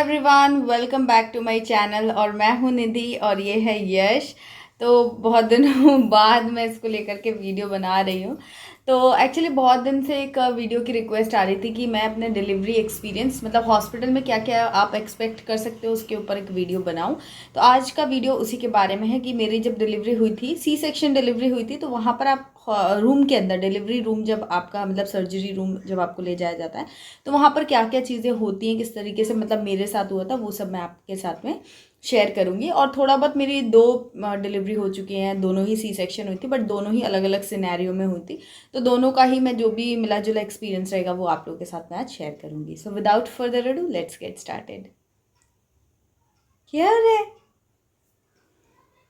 Everyone, welcome back to my channel. और मैं हूं निधि और ये है यश। तो बहुत दिनों बाद मैं इसको लेकर के वीडियो बना रही हूँ। तो एक्चुअली बहुत दिन से एक वीडियो की रिक्वेस्ट आ रही थी कि मैं अपने डिलीवरी एक्सपीरियंस मतलब हॉस्पिटल में क्या क्या आप एक्सपेक्ट कर सकते हो उसके ऊपर एक वीडियो बनाऊँ। तो आज का वीडियो उसी के बारे में है कि मेरी जब डिलीवरी हुई थी, सी सेक्शन डिलीवरी हुई थी, तो वहाँ पर आप रूम के अंदर डिलीवरी रूम जब आपका मतलब सर्जरी रूम जब आपको ले जाया जाता है तो वहाँ पर क्या क्या चीज़ें होती हैं, किस तरीके से मतलब मेरे साथ हुआ था वो सब मैं आपके साथ में शेयर करूँगी। और थोड़ा बहुत मेरी दो डिलीवरी हो चुकी हैं, दोनों ही सी सेक्शन हुई थी बट दोनों ही अलग अलग सिनेरियो में हुई थी। तो दोनों का ही मैं जो भी मिला जुला एक्सपीरियंस रहेगा वो आप लोगों के साथ मैं आज शेयर करूँगी। So without further ado let's get started. क्या हो रहा है?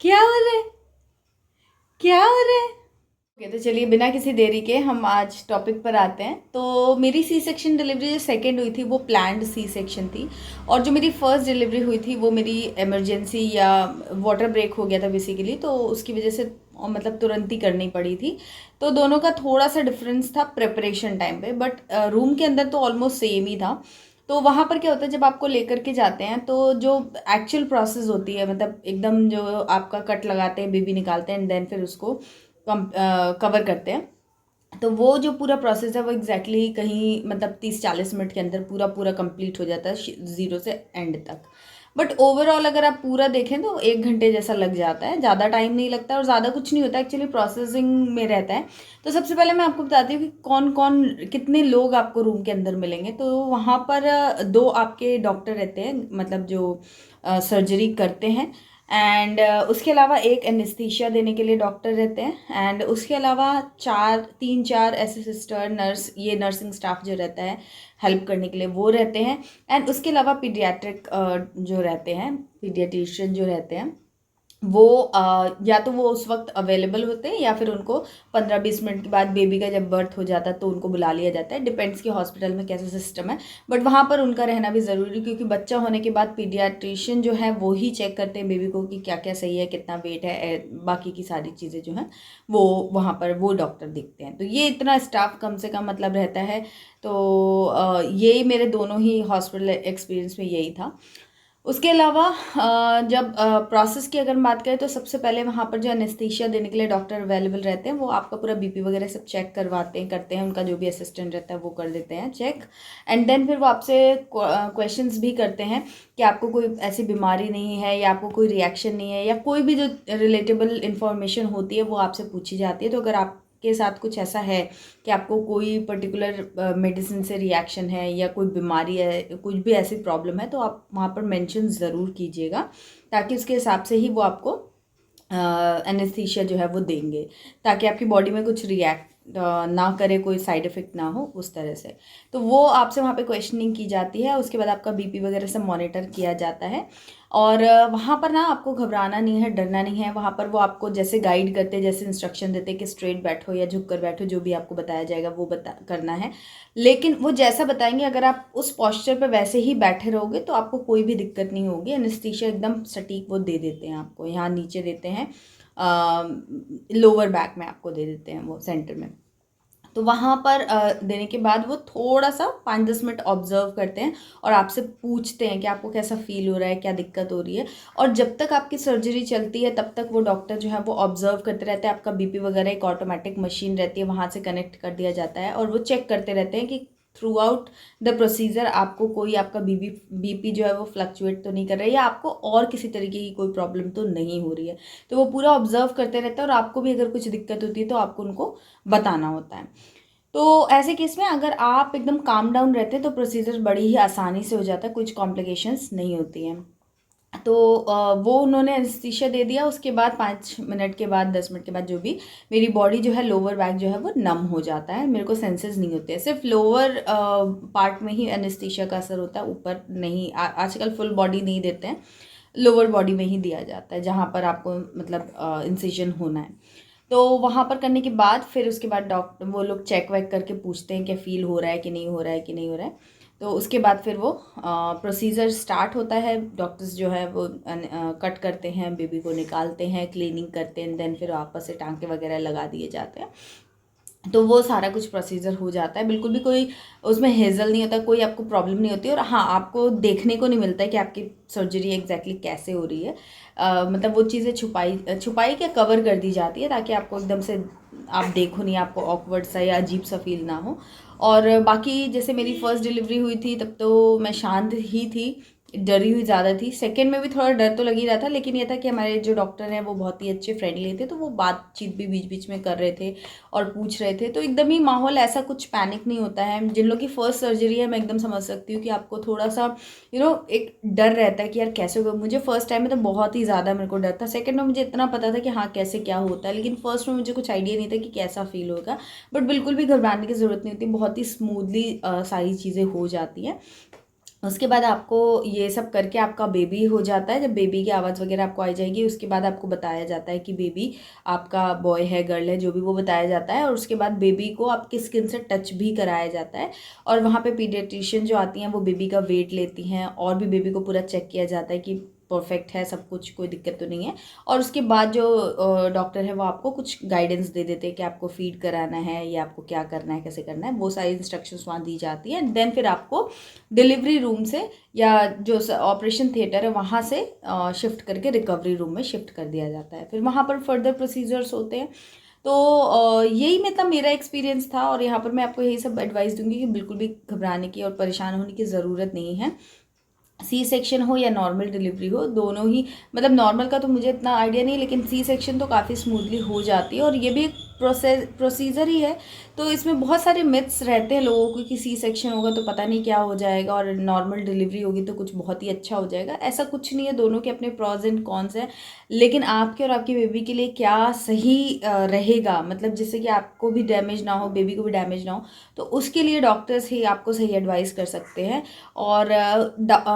क्या हो रहा है? क्या हो रहा है? ओके, तो चलिए बिना किसी देरी के हम आज टॉपिक पर आते हैं। तो मेरी सी सेक्शन डिलीवरी जो सेकंड हुई थी वो प्लान्ड सी सेक्शन थी, और जो मेरी फर्स्ट डिलीवरी हुई थी वो मेरी इमरजेंसी या वाटर ब्रेक हो गया था बेसिकली, तो उसकी वजह से मतलब तुरंत ही करनी पड़ी थी। तो दोनों का थोड़ा सा डिफरेंस था प्रिपरेशन टाइम पे, बट रूम के अंदर तो ऑलमोस्ट सेम ही था। तो वहाँ पर क्या होता है, जब आपको लेकर के जाते हैं तो जो एक्चुअल प्रोसेस होती है मतलब एकदम जो आपका कट लगाते हैं, बेबी निकालते हैं एंड देन फिर उसको कवर करते हैं, तो वो जो पूरा प्रोसेस है वो एग्जैक्टली कहीं मतलब 30-40 मिनट के अंदर पूरा पूरा कंप्लीट हो जाता है, ज़ीरो से एंड तक। बट ओवरऑल अगर आप पूरा देखें तो 1 घंटे जैसा लग जाता है, ज़्यादा टाइम नहीं लगता और ज़्यादा कुछ नहीं होता, एक्चुअली प्रोसेसिंग में रहता है। तो सबसे पहले मैं आपको बताती हूँ कि कौन कौन कितने लोग आपको रूम के अंदर मिलेंगे। तो वहाँ पर दो आपके डॉक्टर रहते हैं, मतलब जो सर्जरी करते हैं, एंड उसके अलावा एक एनेस्थीसिया देने के लिए डॉक्टर रहते हैं, एंड उसके अलावा 3-4 ऐसे सिस्टर नर्स, ये नर्सिंग स्टाफ जो रहता है हेल्प करने के लिए वो रहते हैं। एंड उसके अलावा पीडियाट्रिक जो रहते हैं, पीडियाट्रिशियन जो रहते हैं वो या तो वो उस वक्त अवेलेबल होते हैं या फिर उनको 15-20 मिनट के बाद बेबी का जब बर्थ हो जाता है तो उनको बुला लिया जाता है, डिपेंड्स कि हॉस्पिटल में कैसा सिस्टम है। बट वहाँ पर उनका रहना भी ज़रूरी, क्योंकि बच्चा होने के बाद पीडियाट्रिशियन जो है वो ही चेक करते हैं बेबी को कि क्या क्या सही है, कितना वेट है, बाकी की सारी चीज़ें जो हैं वो वहाँ पर वो डॉक्टर देखते हैं। तो ये इतना स्टाफ कम से कम मतलब रहता है। तो यही मेरे दोनों ही हॉस्पिटल एक्सपीरियंस में यही था। उसके अलावा जब प्रोसेस की अगर बात करें तो सबसे पहले वहाँ पर जो एनेस्थीसिया देने के लिए डॉक्टर अवेलेबल रहते हैं वो आपका पूरा बीपी वगैरह सब चेक करवाते हैं, करते हैं, उनका जो भी असिस्टेंट रहता है वो कर देते हैं चेक। एंड देन फिर वो आपसे क्वेश्चंस भी करते हैं कि आपको कोई ऐसी बीमारी नहीं है या आपको कोई रिएक्शन नहीं है, या कोई भी जो रिलेटेबल इंफॉर्मेशन होती है वो आपसे पूछी जाती है। तो अगर आपके साथ कुछ ऐसा है कि आपको कोई पर्टिकुलर मेडिसिन से रिएक्शन है या कोई बीमारी है, कुछ भी ऐसी प्रॉब्लम है, तो आप वहाँ पर मेंशन ज़रूर कीजिएगा, ताकि उसके हिसाब से ही वो आपको एनेस्थीसिया जो है वो देंगे, ताकि आपकी बॉडी में कुछ रिएक्ट ना करे, कोई साइड इफ़ेक्ट ना हो उस तरह से। तो वो आपसे वहाँ पे क्वेश्चनिंग की जाती है, उसके बाद आपका बीपी वगैरह सब मॉनिटर किया जाता है। और वहाँ पर ना आपको घबराना नहीं है, डरना नहीं है। वहाँ पर वो आपको जैसे गाइड करते हैं, जैसे इंस्ट्रक्शन देते हैं कि स्ट्रेट बैठो या झुक कर बैठो, जो भी आपको बताया जाएगा वो करना है। लेकिन वो जैसा बताएंगे अगर आप उस पोस्चर पर वैसे ही बैठे रहोगे तो आपको कोई भी दिक्कत नहीं होगी। एनेस्थीसिया एकदम सटीक वो दे देते हैं आपको, यहाँ नीचे देते हैं, लोअर बैक में आपको दे देते हैं वो सेंटर में। तो वहाँ पर देने के बाद वो थोड़ा सा 5-10 मिनट ऑब्जर्व करते हैं और आपसे पूछते हैं कि आपको कैसा फील हो रहा है, क्या दिक्कत हो रही है। और जब तक आपकी सर्जरी चलती है तब तक वो डॉक्टर जो है वो ऑब्जर्व करते रहते हैं आपका बीपी वगैरह। एक ऑटोमेटिक मशीन रहती है, वहाँ से कनेक्ट कर दिया जाता है और वो चेक करते रहते हैं कि थ्रू आउट द प्रोसीजर आपको कोई आपका बीपी जो है वो फ्लक्चुएट तो नहीं कर रहा है, या आपको और किसी तरीके की कोई प्रॉब्लम तो नहीं हो रही है। तो वो पूरा ऑब्जर्व करते रहते हैं और आपको भी अगर कुछ दिक्कत होती है तो आपको उनको बताना होता है। तो ऐसे केस में अगर आप एकदम काम डाउन रहते हैं तो प्रोसीजर बड़ी ही आसानी से हो जाता है, कुछ कॉम्प्लिकेशंस नहीं होती हैं। तो वो उन्होंने एनेस्थीसिया दे दिया, उसके बाद 5 मिनट के बाद 10 मिनट के बाद जो भी मेरी बॉडी जो है, लोअर बैक जो है वो नम हो जाता है, मेरे को सेंसेस नहीं होते हैं। सिर्फ लोअर पार्ट में ही एनेस्थीसिया का असर होता है, ऊपर नहीं। आजकल फुल बॉडी नहीं देते हैं, लोअर बॉडी में ही दिया जाता है जहाँ पर आपको मतलब इंसिजन होना है। तो वहाँ पर करने के बाद फिर उसके बाद डॉक्टर वो लोग चेक वेक करके पूछते हैं कि फील हो रहा है कि नहीं हो रहा है, कि नहीं हो रहा है। तो उसके बाद फिर वो प्रोसीजर स्टार्ट होता है। डॉक्टर्स जो है वो कट करते हैं, बेबी को निकालते हैं, क्लीनिंग करते हैं, देन फिर वापस से टांके वगैरह लगा दिए जाते हैं। तो वो सारा कुछ प्रोसीजर हो जाता है, बिल्कुल भी कोई उसमें हेज़ल नहीं होता, कोई आपको प्रॉब्लम नहीं होती। और हाँ, आपको देखने को नहीं मिलता है कि आपकी सर्जरी एग्जैक्टली कैसे हो रही है। मतलब वो चीज़ें छुपाई क्या कवर कर दी जाती है, ताकि आपको एकदम से आप देखो नहीं, आपको ऑकवर्ड सा या अजीब सा फील ना हो। और बाकी जैसे मेरी फ़र्स्ट डिलीवरी हुई थी तब तो मैं शांत ही थी, डरी हुई ज़्यादा थी। सेकंड में भी थोड़ा डर तो लग ही रहा था, लेकिन ये था कि हमारे जो डॉक्टर हैं वो बहुत ही अच्छे फ्रेंडली थे, तो वो बातचीत भी बीच बीच में कर रहे थे और पूछ रहे थे। तो एकदम ही माहौल ऐसा कुछ पैनिक नहीं होता है। जिन लोगों की फ़र्स्ट सर्जरी है मैं एकदम समझ सकती हूँ कि आपको थोड़ा सा एक डर रहता है कि यार कैसे होगा। मुझे फ़र्स्ट टाइम में तो बहुत ही ज़्यादा मेरे को डर था। सेकंड में मुझे इतना पता था कि हाँ कैसे क्या होता है, लेकिन फ़र्स्ट में मुझे कुछ आइडिया नहीं था कि कैसा फ़ील होगा। बट बिल्कुल भी घबराने की ज़रूरत नहीं होती, बहुत ही स्मूथली सारी चीज़ें हो जाती हैं। उसके बाद आपको ये सब करके आपका बेबी हो जाता है। जब बेबी की आवाज़ वगैरह आपको आई जाएगी, उसके बाद आपको बताया जाता है कि बेबी आपका बॉय है गर्ल है, जो भी वो बताया जाता है। और उसके बाद बेबी को आपकी स्किन से टच भी कराया जाता है। और वहाँ पे पीडियाट्रिशियन जो आती हैं वो बेबी का वेट लेती हैं, और भी बेबी को पूरा चेक किया जाता है कि परफेक्ट है सब कुछ, कोई दिक्कत तो नहीं है। और उसके बाद जो डॉक्टर है वो आपको कुछ गाइडेंस दे देते हैं कि आपको फीड कराना है या आपको क्या करना है, कैसे करना है, वो सारी इंस्ट्रक्शंस वहाँ दी जाती हैं। देन फिर आपको डिलीवरी रूम से या जो ऑपरेशन थिएटर है वहाँ से शिफ्ट करके रिकवरी रूम में शिफ्ट कर दिया जाता है। फिर वहाँ पर फर्दर प्रोसीजर्स होते हैं। तो यही मतलब मेरा एक्सपीरियंस था, और यहाँ पर मैं आपको यही सब एडवाइस दूंगी कि बिल्कुल भी घबराने की और परेशान होने की ज़रूरत नहीं है। सी सेक्शन हो या नॉर्मल डिलीवरी हो, दोनों ही मतलब नॉर्मल का तो मुझे इतना आइडिया नहीं, लेकिन सी सेक्शन तो काफ़ी स्मूथली हो जाती है। और ये भी एक प्रोसीजर ही है। तो इसमें बहुत सारे मिथ्स रहते हैं लोगों को कि सी सेक्शन होगा तो पता नहीं क्या हो जाएगा, और नॉर्मल डिलीवरी होगी तो कुछ बहुत ही अच्छा हो जाएगा। ऐसा कुछ नहीं है, दोनों के अपने प्रॉज एंड कॉन्स हैं। लेकिन आपके और आपकी बेबी के लिए क्या सही रहेगा, मतलब जिससे कि आपको भी डैमेज ना हो, बेबी को भी डैमेज ना हो, तो उसके लिए डॉक्टर्स ही आपको सही एडवाइस कर सकते हैं। और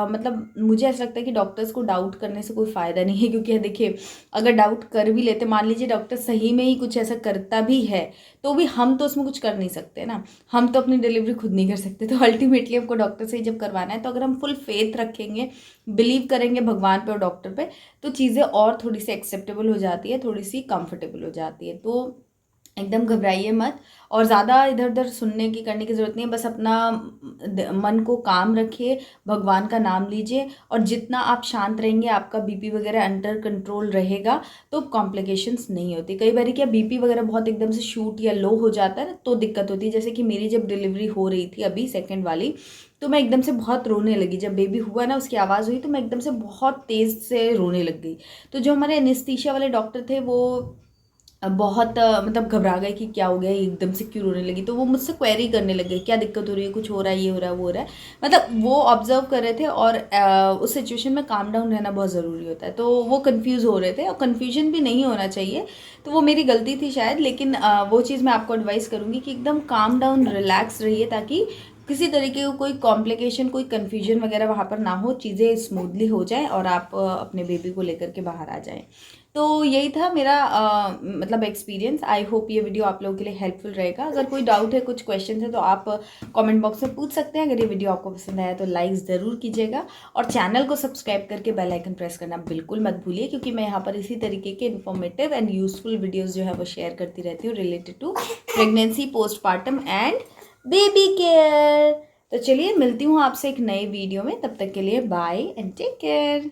मतलब मुझे ऐसा लगता है कि डॉक्टर्स को डाउट करने से कोई फ़ायदा नहीं है, क्योंकि देखिए अगर डाउट कर भी लेते, मान लीजिए डॉक्टर सही में ही कुछ ऐसा करता भी है, तो भी हम तो उसमें कुछ कर नहीं सकते ना। हम तो अपनी डिलीवरी खुद नहीं कर सकते। तो अल्टीमेटली हमको डॉक्टर से ही जब करवाना है, तो अगर हम फुल फेथ रखेंगे, बिलीव करेंगे भगवान पे और डॉक्टर पे, तो चीज़ें और थोड़ी सी एक्सेप्टेबल हो जाती है, थोड़ी सी कंफर्टेबल हो जाती है। तो एकदम घबराइए मत, और ज़्यादा इधर उधर सुनने की करने की ज़रूरत नहीं है। बस अपना मन को काम रखिए, भगवान का नाम लीजिए, और जितना आप शांत रहेंगे, आपका बीपी वगैरह अंडर कंट्रोल रहेगा, तो कॉम्प्लिकेशंस नहीं होती। कई बार क्या बीपी वगैरह बहुत एकदम से शूट या लो हो जाता है ना, तो दिक्कत होती है। जैसे कि मेरी जब डिलीवरी हो रही थी अभी सेकेंड वाली, तो मैं एकदम से बहुत रोने लगी। जब बेबी हुआ ना, उसकी आवाज़ हुई तो मैं एकदम से बहुत तेज़ से रोने लग गई। तो जो हमारे एनेस्थीसिया वाले डॉक्टर थे वो बहुत मतलब घबरा गए कि क्या हो गया, एकदम से क्यों रोने लगी। तो वो मुझसे क्वेरी करने लगे क्या दिक्कत हो रही है, कुछ हो रहा है, ये हो रहा है, वो हो रहा है। मतलब वो ऑब्जर्व कर रहे थे, और उस सिचुएशन में काम डाउन रहना बहुत ज़रूरी होता है। तो वो कंफ्यूज हो रहे थे, और कन्फ्यूजन भी नहीं होना चाहिए। तो वो मेरी गलती थी शायद, लेकिन वो चीज़ मैं आपको एडवाइस करूँगी कि एकदम काम डाउन रिलैक्स रहिए, ताकि किसी तरीके का कोई कॉम्प्लिकेशन, कोई कन्फ्यूजन वगैरह वहाँ पर ना हो, चीज़ें स्मूथली हो जाएँ और आप अपने बेबी को लेकर के बाहर आ जाएँ। तो यही था मेरा मतलब एक्सपीरियंस। आई होप ये वीडियो आप लोगों के लिए हेल्पफुल रहेगा। अगर कोई डाउट है, कुछ क्वेश्चन है, तो आप कमेंट बॉक्स में पूछ सकते हैं। अगर ये वीडियो आपको पसंद आया तो लाइक ज़रूर कीजिएगा, और चैनल को सब्सक्राइब करके बेल आइकन प्रेस करना बिल्कुल मत भूलिए, क्योंकि मैं यहाँ पर इसी तरीके के इन्फॉर्मेटिव एंड यूजफुल वीडियोज़ जो है वो शेयर करती रहती हूँ related to pregnancy, postpartum and baby care. तो चलिए मिलती हूँ आपसे एक नए वीडियो में, तब तक के लिए बाय एंड टेक केयर।